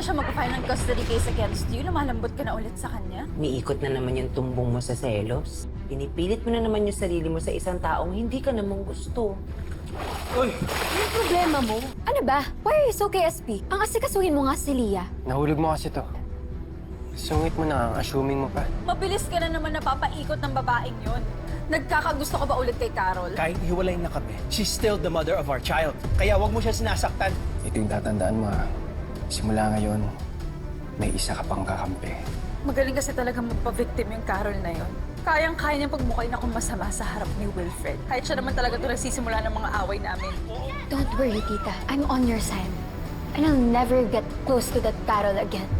na siya mag-file ng custody case against you, lumalambot ka na ulit sa kanya? Umiikot na naman yung tumbong mo sa selos. Pinipilit mo na naman yung sarili mo sa isang taong hindi ka namang gusto. Anong problema mo? Ano ba? Why are you so KSP? Ang asikasuhin mo nga si Leah. Nahulog mo kasi to. Sungit mo na, assuming mo pa. Mabilis ka na naman napapaikot ng babaeng yon. Nagkakagusto ka ba ulit kay Carol? Kahit hiwalay na kami, she's still the mother of our child. Kaya wag mo siya sinasaktan. Ito yung tatandaan mo, ha. Simula ngayon, may isa ka pang kakampi. Magaling kasi talaga magpa-victim yung Carol na yon. Kayang-kaya niyang pagmukayin akong masama sa harap ni Wilfred. Kahit siya naman talaga ito nagsisimula ng mga away namin. Don't worry, tita. I'm on your side. And I'll never get close to that Carol again.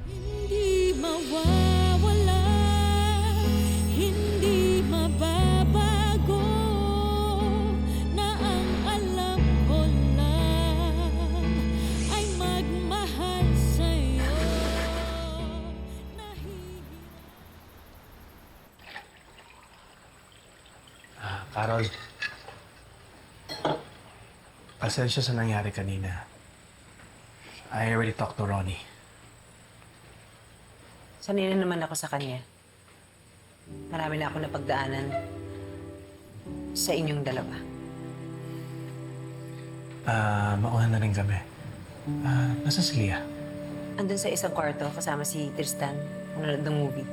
Hindi mawawala, hindi mababago, na ang alam ko lang ay magmahal sa'yo. Carol. Pasensya sa nangyari kanina. I already talked to Ronnie. Sanay na naman ako sa kanya. Marami na ako napagdaanan sa inyong dalawa. Mauna na rin kami. Nasa si Leah? Andun sa isang kwarto kasama si Tristan, nanonood ng movie.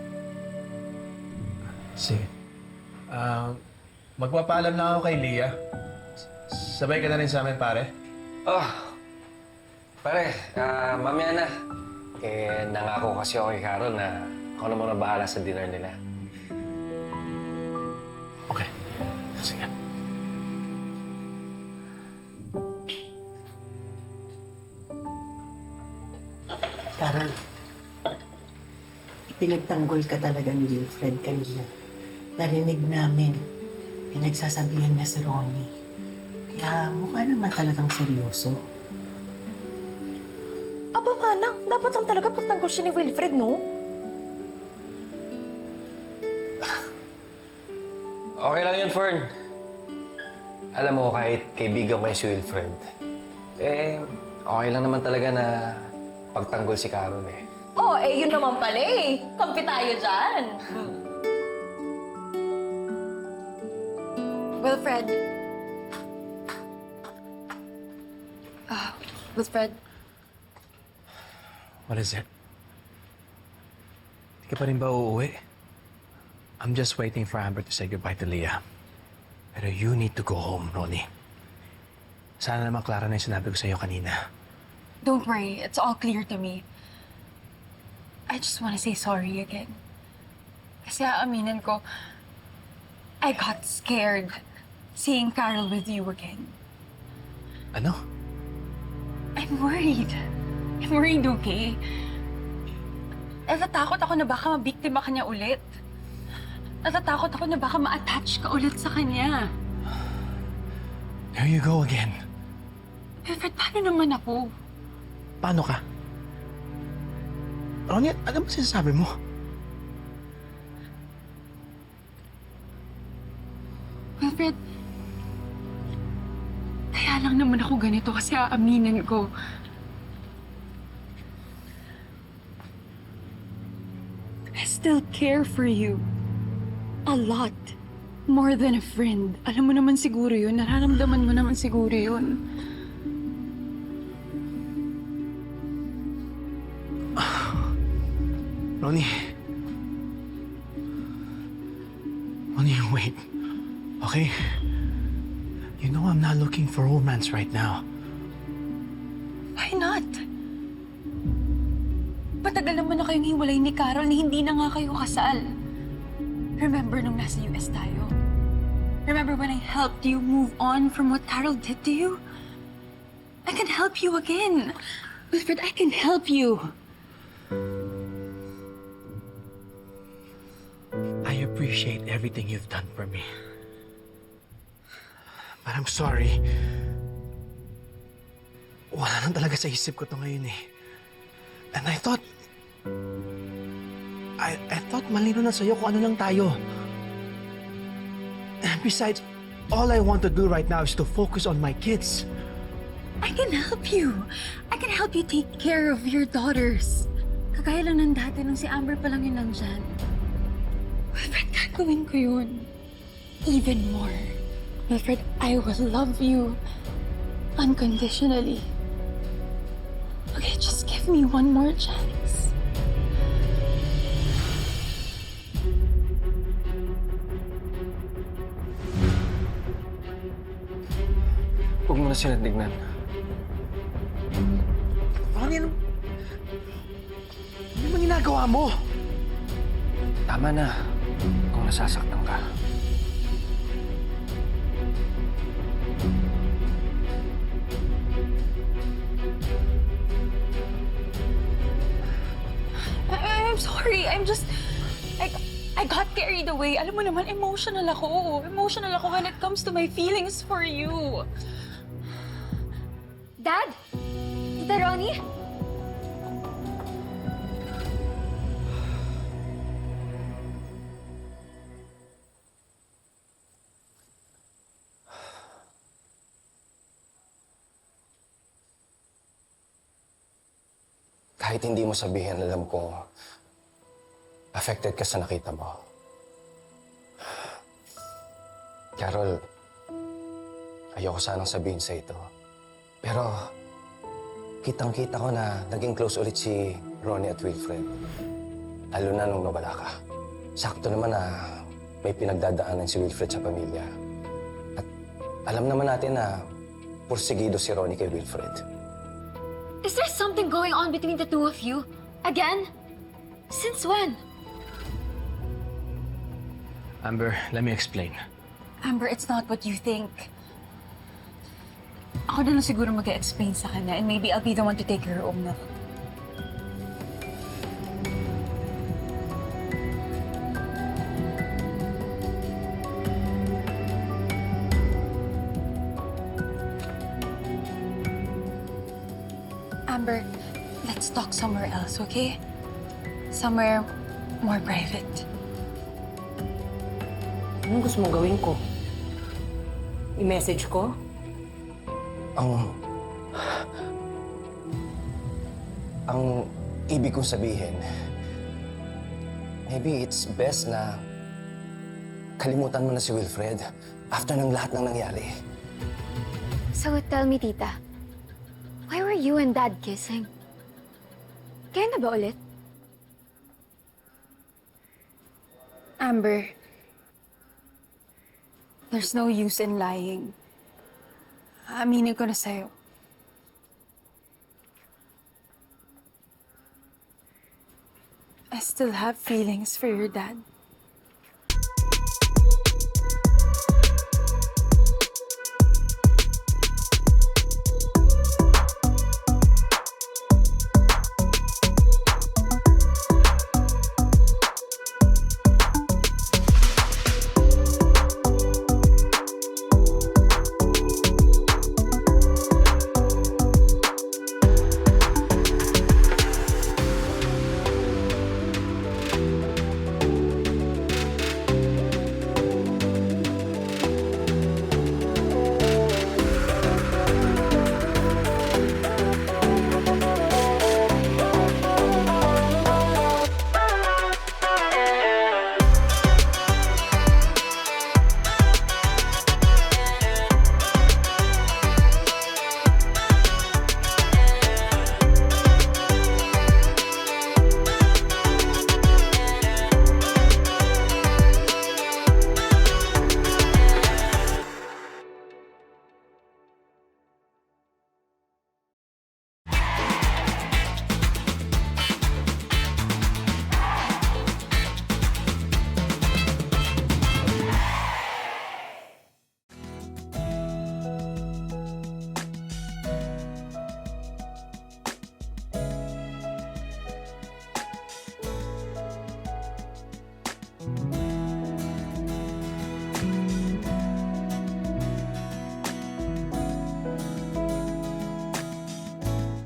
Sige. Magpapaalam na ako kay Leah. Sabay ka na rin sa amin, pare. Oh, pare, mamaya na. Eh, nangako kasi ako kay Carol na ako na muna bahala sa dinner nila. Okay. Sige. Carol, pinagtanggol ka talaga ni Wilfred kanina. Narinig namin, pinagsasabihan niya si Ronnie. Kaya mukha naman talagang seryoso. Aba, manang. Dapat lang talaga pagtanggol siya ni Wilfred, no? Okay lang yun, Fern. Alam mo, kahit kaibigan ko si Wilfred, okay lang naman talaga na pagtanggol si Carol, eh. Oh, yun naman pala eh. Kampi tayo dyan. Wilfred. Wilfred. What is it? Hindi ka pa rin ba uuwi? I'm just waiting for Amber to say goodbye to Leah. Pero you need to go home, Ronnie. Sana naman Clara na yung sinabi ko sa'yo kanina. Don't worry, it's all clear to me. I just want to say sorry again. Kasi aaminin ko, I got scared seeing Carol with you again. Ano? I'm worried. I'm worried, okay? Natatakot ako na baka mabiktima ka niya ulit. Natatakot ako na baka ma-attach ka ulit sa kanya. There you go again. Wilfred, paano naman ako? Paano ka? Ronnie, ano ba sinasabi mo? Wilfred, kaya lang naman ako ganito kasi aaminin ko. I still care for you. A lot. More than a friend. Alam mo naman siguro yun. Nararamdaman mo naman siguro yun. Ronnie. Ronnie, wait. Okay? You know I'm not looking for romance right now. Why not? Matagal naman na kayong hiwalay ni Carol na hindi na nga kayo kasal. Remember nung nasa US tayo? Remember when I helped you move on from what Carol did to you? I can help you again. Wilfred, I can help you. I appreciate everything you've done for me. But I'm sorry. Wala lang talaga sa isip ko to ngayon eh. And I thought malino na sa'yo kung ano lang tayo. And besides, all I want to do right now is to focus on my kids. I can help you. I can help you take care of your daughters. Kagaya lang ng dati nung si Amber pa lang yun nandyan. Wilfred, gagawin ko yun. Even more. Wilfred, I will love you unconditionally. Okay, just give me one more chance. Huwag mo na sila tignan. Ronnie, ano bang ginagawa mo? Tama na kung nasasaktan ka. I'm sorry. I got carried away. Alam mo naman, emotional ako. Emotional ako when it comes to my feelings for you. Dad? Tita Ronnie? Kahit hindi mo sabihin, alam ko, affected ka sa nakita mo. Carol, ayoko sanang sabihin sa ito. Pero, kitang-kita ko na naging close ulit si Ronnie at Wilfred. Lalo na nung nawala ka. Sakto naman na may pinagdadaanan si Wilfred sa pamilya. At alam naman natin na porsigido si Ronnie kay Wilfred. Is there something going on between the two of you? Again? Since when? Amber, let me explain. Amber, it's not what you think. Ako na lang siguro mag-explain sa kanya and maybe I'll be the one to take her home na. Amber, let's talk somewhere else, okay? Somewhere more private. Anong gusto mong gawin ko? I-message ko? Ang ibig kong sabihin, maybe it's best na kalimutan mo na si Wilfred after ng lahat ng nangyari. So tell me, Tita. Why were you and Dad kissing? Kayo na ba ulit? Amber, there's no use in lying. Aminin ko na sa'yo. I still have feelings for your dad.